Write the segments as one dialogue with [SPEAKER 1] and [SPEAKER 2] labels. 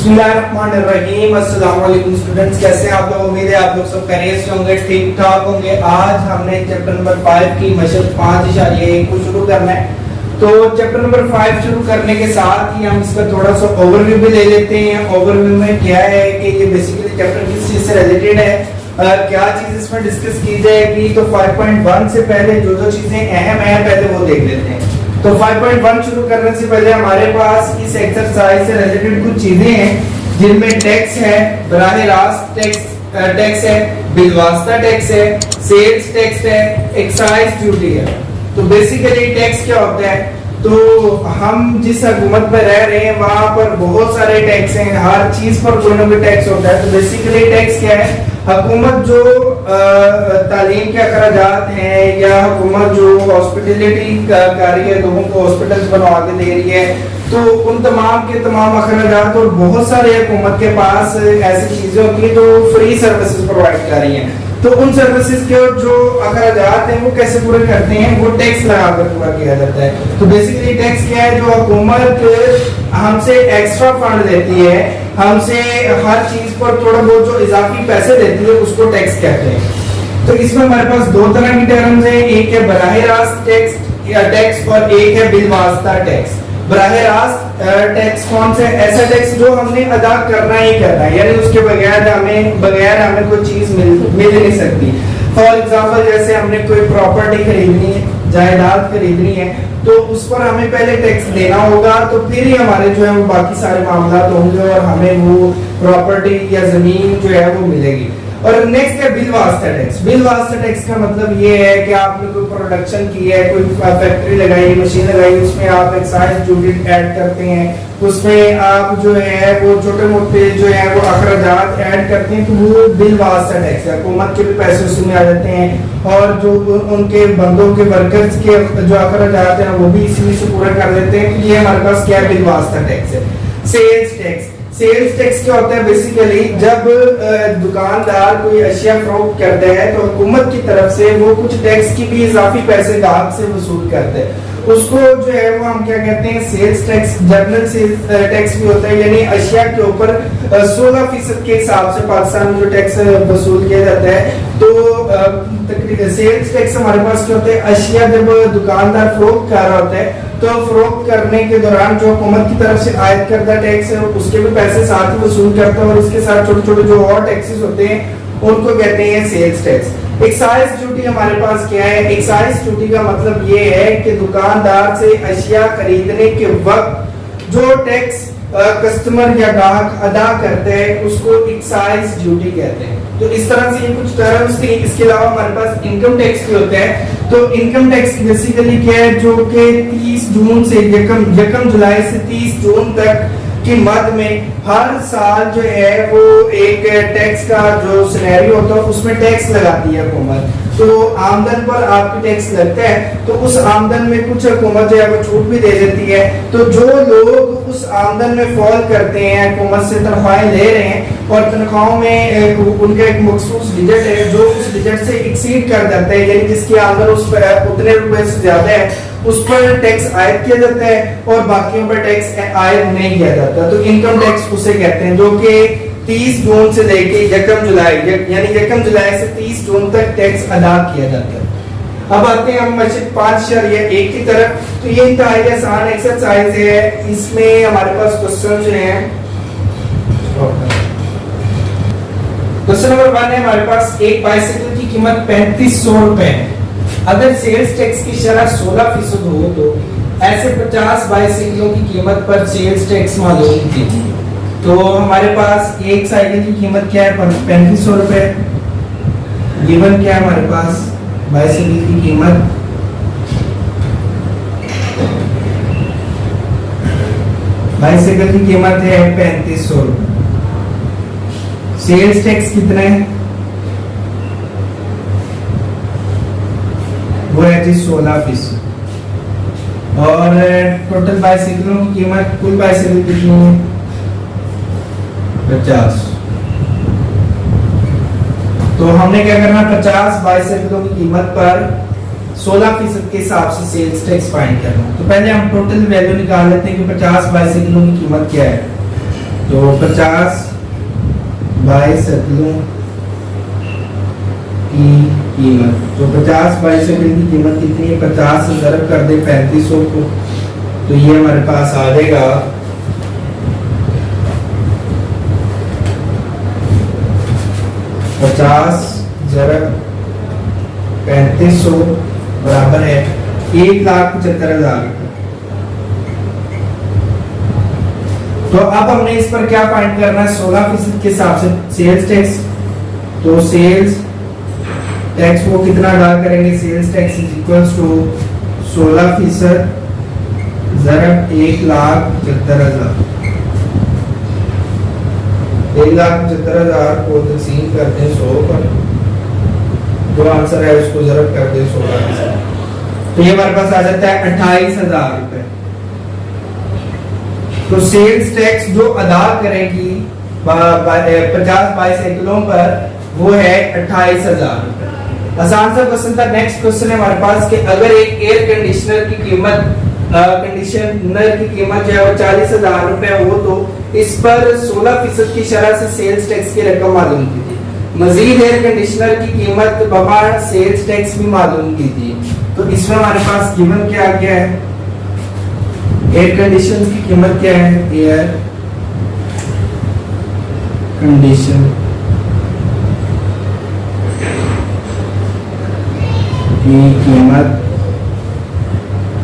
[SPEAKER 1] बिस्मिल्लाहिर्रहमानिर्रहीम। अस्सलाम वालेकुम स्टूडेंट्स, कैसे हैं आप लोग? उम्मीद है आप लोग सब खैरियत से होंगे, ठीक ठाक होंगे। आज हमने चैप्टर नंबर 5 की मशक 5.1 को शुरू करना है। तो चैप्टर नंबर 5 शुरू करने के साथ ही हम इसका थोड़ा सा ओवरव्यू भी ले लेते हैं। ओवरव्यू में क्या है कि ये बेसिकली चैप्टर किस चीज से रिलेटेड है, क्या चीज इसमें डिस्कस की जाएगी। तो 5.1 से पहले जो जो चीजें अहम है पहले वो देख लेते हैं। तो 5.1 शुरू करने से पहले हमारे पास इस एक्सरसाइज से रिलेटेड कुछ चीजें हैं जिनमें टैक्स है, बराह रास्त टैक्स है, बिलवास्ता टैक्स है, सेल्स टैक्स है, एक्साइज ड्यूटी है। तो बेसिकली टैक्स क्या होता है? तो हम जिस हुकूमत में रह रहे हैं वहां पर बहुत सारे टैक्स हैं, हर चीज पर कोई ना कोई टैक्स होता है। तो बेसिकली टैक्स क्या है? हुकूमत जो तालीम के अखराजात हैं या हुकूमत जो हॉस्पिटलिटी कर रही है, लोगों को हॉस्पिटल्स बनवा के दे रही है, तो उन तमाम के तमाम अखराजात और बहुत सारे हुकूमत के पास ऐसी चीजें होती हैं जो फ्री सर्विसेज प्रोवाइड कर रही हैं। तो उन सर्विसेज के जो अखराजात हैं वो कैसे पूरे करते हैं? वो टैक्स लगाकर पूरा किया जाता है। तो बेसिकली टैक्स क्या है? जो हुकूमत हमसे एक्स्ट्रा फंड लेती है, हमसे हर चीज पर थोड़ा बहुत जो इजाफी पैसे देती है उसको टैक्स कहते हैं। तो इसमें हमारे पास दो तरह की टर्म्स हैं, एक है बराह रास्त टैक्स और एक है बिलवास्ता टैक्स। बराह रास्त टैक्स कौन सा? ऐसा टैक्स जो हमने अदा करना ही करना है, यानी उसके बगैर हमें कोई चीज मिल नहीं सकती। फॉर एग्जाम्पल जैसे हमने कोई प्रॉपर्टी खरीदनी है, जायदाद खरीदनी है, तो उस पर हमें पहले टैक्स देना होगा, तो फिर ही हमारे जो है वो बाकी सारे मामला होंगे और हमें वो प्रॉपर्टी या जमीन जो है वो मिलेगी। और नेक्स्ट है बिलवास्ता टैक्स। बिलवास्ता टैक्स का मतलब ये है कि आपने कोई प्रोडक्शन की है, कोई फैक्ट्री लगाई, मशीन लगाई, उसमें आप एक्साइज ड्यूटी ऐड करते हैं, उसमें आप जो है वो छोटे मोटे जो है वो अखराजात ऐड करते हैं, तो वो बिलवास्ता टैक्स है। हुकूमत के भी पैसे उसमें आ जाते हैं और जो उनके बंदों के वर्कर्स के जो अखराजात हैं वो भी इसी से पूरा कर लेते हैं। ये हमारे पास क्या बिलवास्ता टैक्स है। Sales tax. सेल्स टैक्स क्या होता है? बेसिकली जब दुकानदार कोई अशिया फरोख्त करते हैं तो हुकूमत की तरफ से वो कुछ टैक्स की भी इजाफी पैसे ग्राहक से वसूल करते हैं, उसको जो है वो हम क्या कहते हैं? Sales tax. General sales tax भी होता है, यानी अशिया के ऊपर 16% के हिसाब से पाकिस्तान में जो टैक्स वसूल किया जाता है। तो सेल्स टैक्स हमारे पास क्या होता है? अशिया जब दुकानदार फरोख्त कर रहा होता है तो फरोख्त करने के दौरान जो हुकूमत की तरफ से आयद करदा टैक्स है उसके भी पैसे साथ ही वसूल करता है, और इसके साथ छोटे छोटे जो और टैक्सेस होते हैं उनको कहते हैं सेल्स टैक्स। एक्साइज ड्यूटी हमारे पास क्या है? एक्साइज ड्यूटी का मतलब ये है कि दुकानदार से अशिया खरीदने के वक्त जो टैक्स कस्टमर या ग्राहक अदा करते हैं उसको एक्साइज ड्यूटी कहते हैं। तो इस तरह से ये कुछ टर्म्स थी। इसके अलावा हमारे पास इनकम टैक्स भी होता है। तो इनकम टैक्स बेसिकली क्या है? जो कि 30 जून से यकम जुलाई से 30 जून तक की मध्य में हर साल जो है वो एक टैक्स का जो सिनेरियो होता है उसमें टैक्स लगाती है हुकूमत। तो आमदन पर आपकी टैक्स लगता है, तो उस आमदन में कुछ हुकूमत जो है वो छूट भी दे देती है। तो जो लोग उस आमदन में फॉल करते हैं, हुकूमत से तनख्वाहें ले रहे हैं और तनख्वाहों में उनका एक मखसूस डिजिट है जो उस डिजिट से एक्सीड कर जाता है, यानी जिसकी आमदन उस उतने रुपए से ज्यादा है, उस पर टैक्स आयद किया जाता है और बाकियों पर टैक्स आयद नहीं किया जाता। तो इनकम टैक्स उसे कहते हैं, जो कि 30 जून से लेके यकम जुलाई यानी यकम जुलाई से 30 जून तक टैक्स अदा किया जाता है। अब आते हैं हम मशक 5.1 की तरफ। तो ये इंतहाई आसान एक्सरसाइज है। इसमें हमारे पास क्वेश्चन जो हैं, क्वेश्चन नंबर 1 है हमारे पास, एक बाइसिकल की कीमत 3500 रुपए है। अगर सेल्स टैक्स की शरह 16% हो तो ऐसे 50 बाइसिकलों की कीमत पर सेल्स टैक्स मालूम कीजिए। तो हमारे पास एक साइकिल की कीमत क्या है? 3500 रुपए। गिवन क्या है हमारे पास? बाइसिकल की कीमत है 3500 रुपए। सेल्स टैक्स कितना है? वो है जी 16%। और टोटल बाइसिकलों की कीमत, कुल बाइसिकल कितनी है? 50। तो हमने क्या करना? 50 बाइसिकलों की कीमत पर 16% के हिसाब से सेल्स टैक्स फाइंड करना। तो पहले हम टोटल वैल्यू निकाल लेते हैं कि 50 बाइसिकलों की कीमत क्या है। तो 50 बाई सेकंडों की कीमत, तो 50 बाई सेकंड की कीमत कितनी है? 50 से ज़रब कर दे 3500 को, तो ये हमारे पास आ जाएगा 50 ज़रब 3500 बराबर है 1,75,000 रुपये। तो अब हमने इस पर क्या फाइंड करना है? 16% के हिसाब से सेल्स टैक्स। तो सेल्स टैक्स वो कितना अदा करेंगे? Sales tax is equals to 16% ज़रब 1,75,000। 1,75,000 को तकसीम करते हैं 100 पर, जो आंसर है उसको ज़रब कर दे 16 से, तो ये हमारे पास आ जाता है 28,000 रुपए। तो सेल्स टैक्स जो अदा करेगी 50 बाई सैकड़ों पर वो है 28,000 रुपए। आसान सा क्वेश्चन था। नेक्स्ट क्वेश्चन है हमारे पास कि अगर एक एयर कंडीशनर की कीमत जो है वो 40,000 रुपए हो तो इस पर 16% की शरह से सेल्स टैक्स की रकम मालूम कीजिए। मजीद एयर कंडीशनर की कीमत बमा सेल्स टैक्स भी मालूम कीजिए। तो इसमें हमारे पास गिवन क्या है? एयर कंडीशन की कीमत क्या है? एयर कंडीशन की कीमत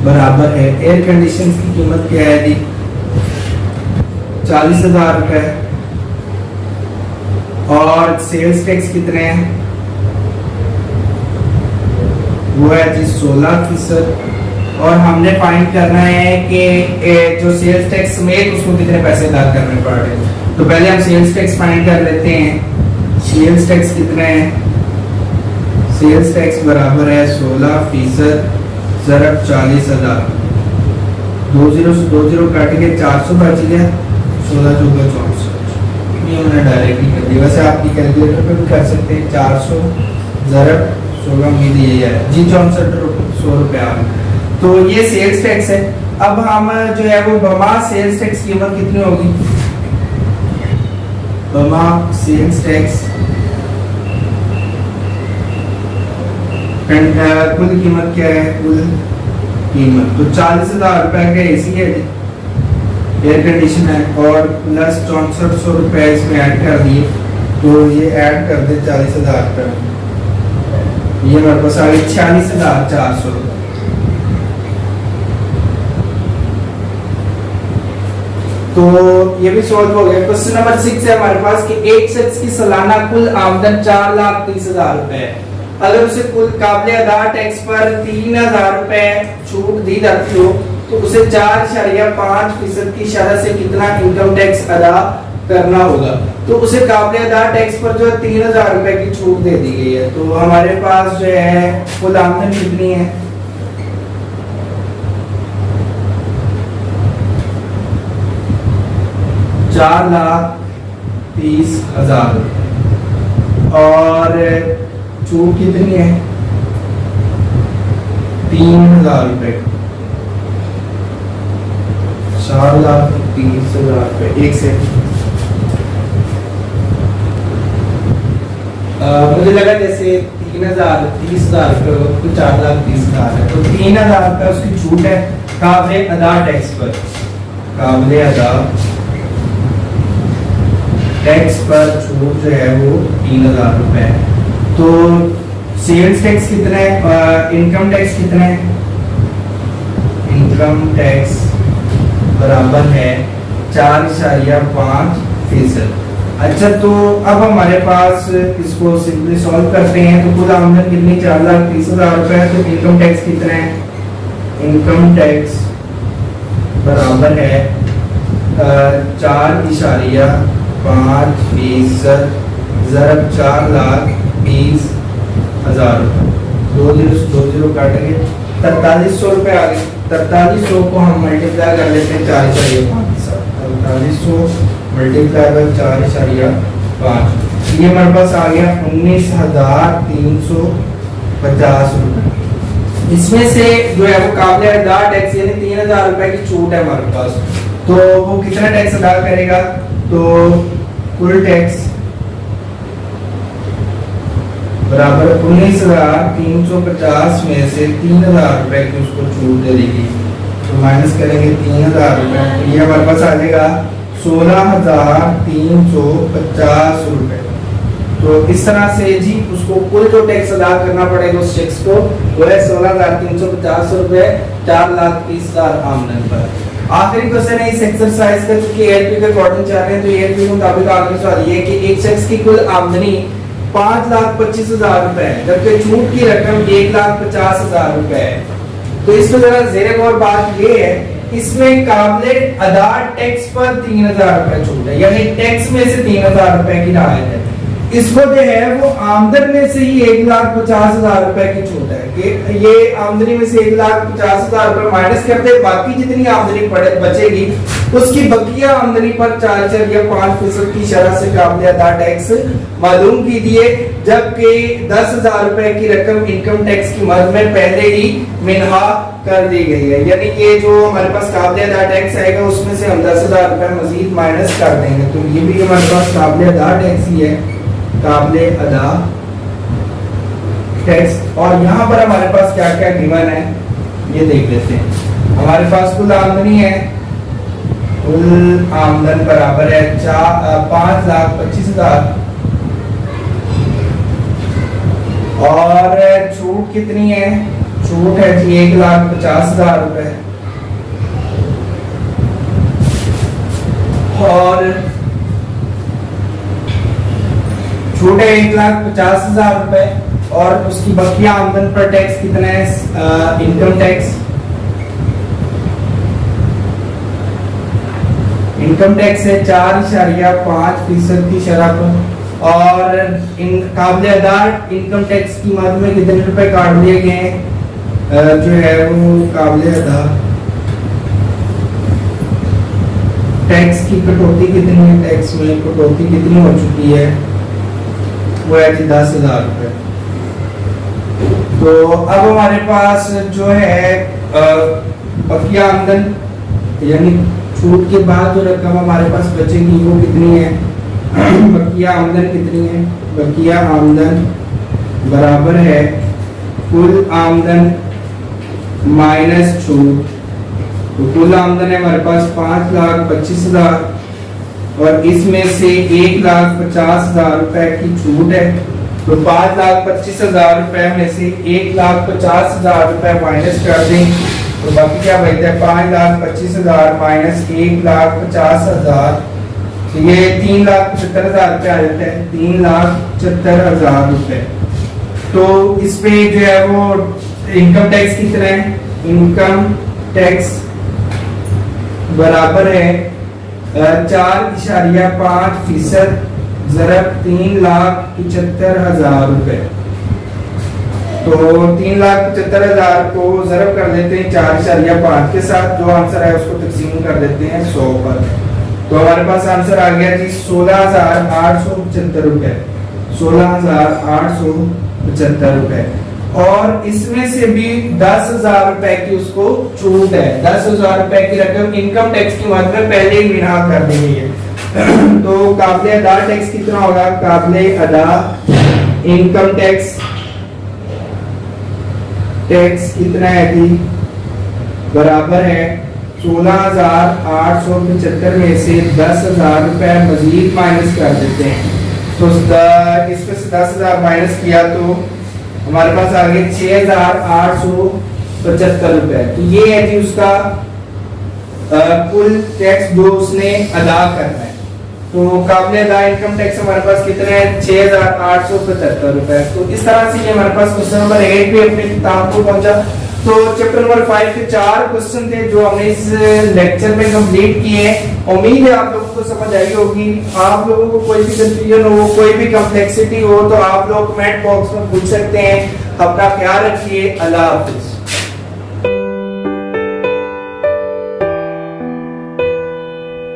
[SPEAKER 1] बराबर है, एयर कंडीशन की कीमत क्या है जी? 40,000 रुपए, और सेल्स टैक्स कितने हैं? वो है जी 16%। और हमने फाइंड करना है कि जो सेल्स टैक्स समेत उसको कितने पैसे अदा करने पड़ रहे हैं। तो पहले हम सेल्स टैक्स फाइंड कर लेते हैं। सेल्स टैक्स कितने हैं? सेल्स टैक्स बराबर है 16% ज़रब 40,000। 20 से 20 काट के 400 बच गया, 16 चौका 64। ये हमने डायरेक्टली कर दिया। वैसे आपकी कैलकुलेटर पे भी कर सकते हैं। 400 ज़रब 16 उम्मीद यही है जी 64 रुपये आ गए। तो ये सेल्स टैक्स है। अब हम जो है वो बमा सेल्स टैक्स कीमत कितनी होगी? बमा सेल्स टैक्स कुल कीमत क्या है? कुल कीमत तो 40,000 रुपए का एसी है, एयर कंडीशन है, और प्लस 6400 रुपए इसमें ऐड कर दिए, तो ये ऐड कर दे 40,000 का, ये हमारे पास आ गए 46,400 रुपए। तो ये भी सॉल्व हो गया। क्वेश्चन नंबर 6 है हमारे पास कि एक शख्स की सालाना कुल आमदन 4,30,000 रुपए है। अगर उसे कुल काबिल अदा टैक्स पर 3,000 रुपए छूट दी जाती हो तो उसे 4.5% की शरह से कितना इनकम टैक्स अदा करना होगा। तो उसे काबिल अदा टैक्स पर जो 3,000 रुपए की छूट दे दी गई है। तो हमारे पास जो है कुल आमदन कितनी है? 4,30,000 और छूट कितनी है? 3,000 रुपए। 4,30,000 रुपए। एक सेकंड, मुझे लगा जैसे 3,030,000 रुपए तो 4,30,000 है, तो 3,000 रुपए उसकी छूट है काबिल अदा टैक्स पर। काबिल अदा टैक्स पर छूट जो है वो 3,000 रुपए है। तो सेल्स टैक्स कितना है? इनकम टैक्स कितना है? इनकम टैक्स बराबर है 4.5%। अच्छा, तो अब हमारे पास इसको सिंपली सॉल्व करते हैं। तो कुल आमदन कितनी? 4,30,000 रुपए है। तो इनकम टैक्स कितना है? इनकम टैक्स बराबर है 4.5% ज़रब 4,20,000 रुपए। 2 काटेंगे 4300 रुपए आ गए। 4300 को हम मल्टीप्लाई कर लेते हैं 4.5 से। 4300 मल्टीप्लाई बाय 4.5, ये हमारे पास आ गया 19,350 रुपए। इसमें से जो है वो काबिल अदा टैक्स यानी 3,000 रुपए की छूट है हमारे पास, तो वो कितना टैक्स अदा करेगा? तो कुल टैक्स बराबर 19,350 में से 3,000 रुपए की उसको छूट दे देगी, तो माइनस करेंगे 3,000 रुपए, ये हमारे पास आ जाएगा 16,350 रुपए। तो इस तरह से जी उसको कुल जो टैक्स अदा करना पड़ेगा उस शख्स को वो है 16,350 रुपए 4,30,000 आमदन पर। आखिरी क्वेश्चन है इस एक्सरसाइज का, चूंकि एएलपी के अकॉर्डिंग चाह रहे हैं तो एएलपी के मुताबिक आखिरी सवाल ये है कि एक शख्स की कुल आमदनी 5,25,000 रुपए है, जबकि छूट की रकम 1,50,000 रुपए है। तो इसमें जरा ज़ेरे गौर बात ये है, इसमें काबिले अदा टैक्स पर 3,000 रुपए छूट है, यानी टैक्स में से 3,000 रुपए की राहत है। इसको जो है वो आमदन में से ही 1,50,000 रुपए की छूट है कि ये आमदनी में से 1,50,000 रुपए माइनस करते, बाकी जितनी आमदनी बचेगी उसकी बकिया आमदनी पर 4 या 5% की शरह से काबिल अदा टैक्स मालूम कीजिए, जबकि 10,000 रुपए की रकम इनकम टैक्स की मद में पहले ही मिनहा कर दी गई है। यानी ये जो हमारे पास काबिल अदा टैक्स आएगा उसमें से हम 10,000 रुपए मजीद माइनस कर देंगे, तो ये भी हमारे पास काबिल अदा टैक्स ही है, काबिले अदा टैक्स। और यहाँ पर हमारे पास क्या क्या गिवन है ये देख लेते हैं। हमारे पास कुल आमदनी है, कुल आमदन बराबर है 5,25,000 और छूट कितनी है, छूट है जी 1,50,000 रुपए और छूट है 1,50,000 रुपए और उसकी बकिया आमदन पर टैक्स कितना है, इनकम टैक्स है 4.5% की शरह पर, और इन काबिल अदा इनकम टैक्स की मद में कितने रुपए काट दिए गए हैं, जो है वो काबिल अदा टैक्स की कटौती कितनी है, टैक्स में कटौती कितनी हो चुकी है, वो है 10,000 रुपए। तो अब हमारे पास जो है बकिया आमदन यानी छूट के बाद जो रकम हमारे पास बचेगी वो कितनी है, बकिया आमदन कितनी है, बकिया आमदन बराबर है कुल आमदन माइनस छूट। तो कुल आमदन है हमारे पास 5,25,000 और इसमें से 1,50,000 रुपए की छूट है, तो 5,25,000 रुपए में से 1,50,000 रुपए माइनस कर दें तो बाकी क्या बचता है, 5,25,000 माइनस 1,50,000, तो ये 3,75,000 रुपए आ जाता है, 3,75,000 रुपए। तो इस पे जो है वो इनकम टैक्स कितना है, इनकम टैक्स बराबर है 4.5% ज़रब 3,75,000 रुपए। तो 3,75,000 को ज़रब कर देते हैं 4.5 के साथ, जो आंसर है उसको तकसीम कर देते हैं 100 पर। तो हमारे पास आंसर आ गया जी 16,875 रुपए, 16,875 रुपए। और इसमें से भी 10,000 रुपए की उसको छूट है, 10,000 रुपए की रकम इनकम टैक्स की मद में पहले ही मिना कर दी गई है। तो काबिले अदा टैक्स कितना होगा, काबिले अदा इनकम टैक्स कितना है जी, बराबर है 16,875 में से 10,000 रुपए मजीद माइनस कर देते हैं। तो इसमें से 10,000 माइनस किया तो हमारे पास आ गए 6,875 रुपए। तो ये है जी उसका कुल टैक्स जो उसने अदा करना है। तो काबिले अदा इनकम टैक्स हमारे पास कितने हैं, 6,875 रुपए। तो इस तरह से ये हमारे पास क्वेश्चन नंबर 8 भी अपने किताब को पहुंचा। तो चैप्टर नंबर 5 के 4 क्वेश्चन थे जो हमने इस लेक्चर में कंप्लीट किए हैं। उम्मीद है आप लोगों को समझ आई होगी। आप लोगों को कोई भी कंफ्यूजन हो, कोई भी कॉम्प्लेक्सिटी हो तो आप लोग कमेंट बॉक्स में पूछ सकते हैं। अपना ख्याल रखिए। अल्लाह हाफिज।